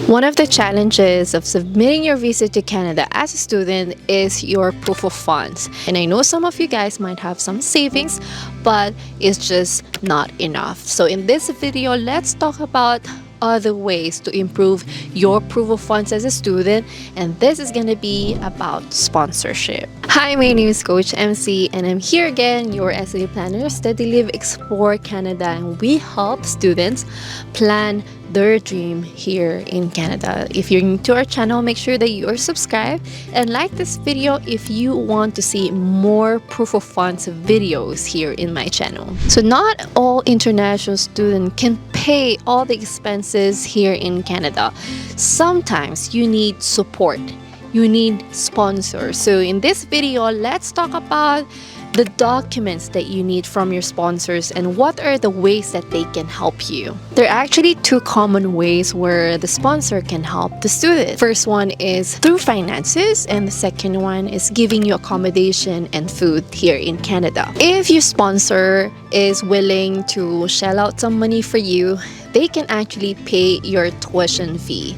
One of the challenges of submitting your visa to Canada as a student is your proof of funds. And I know some of you guys might have some savings, but it's just not enough. So in this video, let's talk about other ways to improve your proof of funds as a student, and this is going to be about sponsorship. Hi, my name is Coach MC, and I'm here again, your SLE planner, Study Live Explore Canada, and we help students plan their dream here in Canada. If you're new to our channel, make sure that you are subscribed and like this video if you want to see more proof of funds videos here in my channel. So not all international students can pay all the expenses here in Canada. Sometimes you need support. You need sponsors. So in this video, let's talk about the documents that you need from your sponsors and what are the ways that they can help you. There are actually two common ways where the sponsor can help the student. First one is through finances, and the second one is giving you accommodation and food here in Canada. If your sponsor is willing to shell out some money for you, they can actually pay your tuition fee,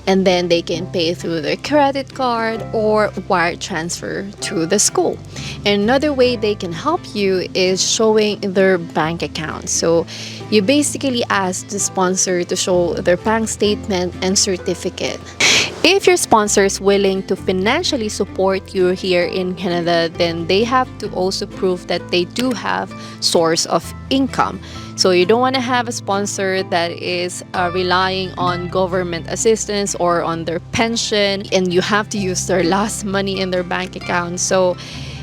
and then they can pay through their credit card or wire transfer to the school. And another way they can help you is showing their bank account. So you basically ask the sponsor to show their bank statement and certificate. If your sponsor is willing to financially support you here in Canada, then they have to also prove that they do have source of income. So you don't want to have a sponsor that is relying on government assistance or on their pension, and you have to use their last money in their bank account. So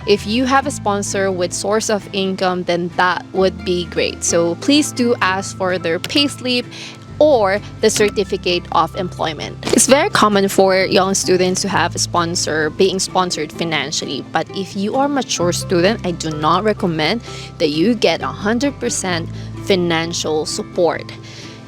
if you have a sponsor with source of income, then that would be great. So please do ask for their payslip or the certificate of employment. It's very common for young students to have a sponsor being sponsored financially, but if you are a mature student, I do not recommend that you get 100% financial support.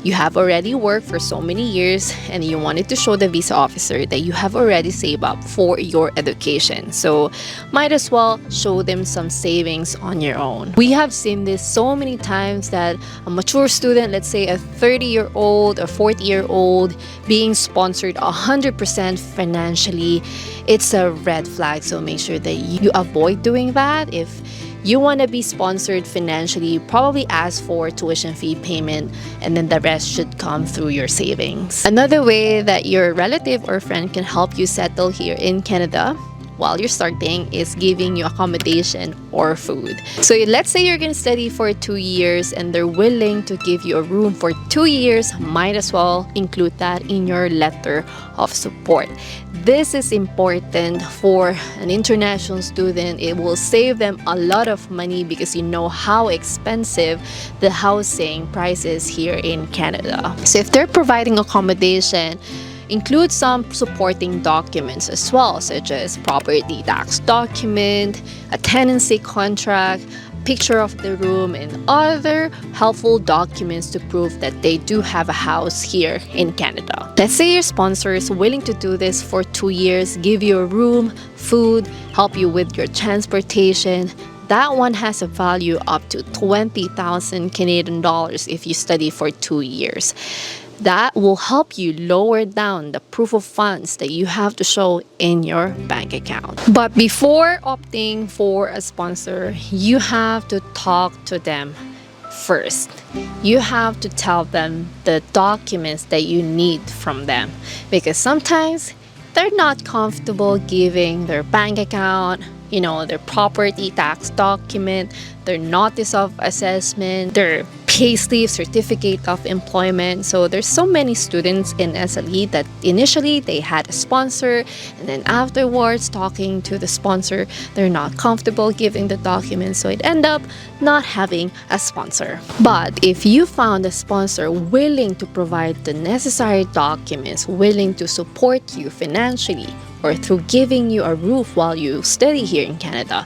You have already worked for so many years and you wanted to show the visa officer that you have already saved up for your education. So might as well show them some savings on your own. We have seen this so many times that a mature student, let's say a 30-year-old or 40-year-old, being sponsored 100% financially, it's a red flag. So make sure that you avoid doing that. If you want to be sponsored financially, probably ask for tuition fee payment, and then the rest should come through your savings. Another way that your relative or friend can help you settle here in Canada while you're starting is giving you accommodation or food. So let's say you're going to study for 2 years and they're willing to give you a room for 2 years, might as well include that in your letter of support. This is important for an international student. It will save them a lot of money because you know how expensive the housing prices here in Canada. So if they're providing accommodation, include some supporting documents as well, such as property tax document, a tenancy contract, picture of the room, and other helpful documents to prove that they do have a house here in Canada. Let's say your sponsor is willing to do this for 2 years, give you a room, food, help you with your transportation. That one has a value up to 20,000 Canadian dollars if you study for 2 years. That will help you lower down the proof of funds that you have to show in your bank account. But before opting for a sponsor, you have to talk to them first. You have to tell them the documents that you need from them, because sometimes they're not comfortable giving their bank account, their property tax document, their notice of assessment, their payslip, certificate of employment. So there's so many students in SLE that initially they had a sponsor, and then afterwards talking to the sponsor, they're not comfortable giving the documents, so it end up not having a sponsor. But if you found a sponsor willing to provide the necessary documents, willing to support you financially or through giving you a roof while you study here in Canada,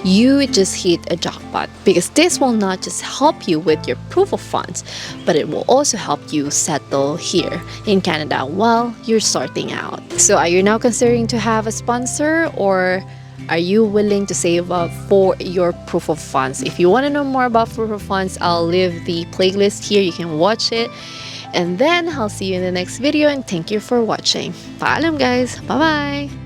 you just hit a jackpot, because this will not just help you with your proof of funds, but it will also help you settle here in Canada while you're starting out. So are you now considering to have a sponsor, or are you willing to save up for your proof of funds? If you want to know more about proof of funds, I'll leave the playlist here. You can watch it. And then I'll see you in the next video, and thank you for watching. Paalam guys! Bye-bye!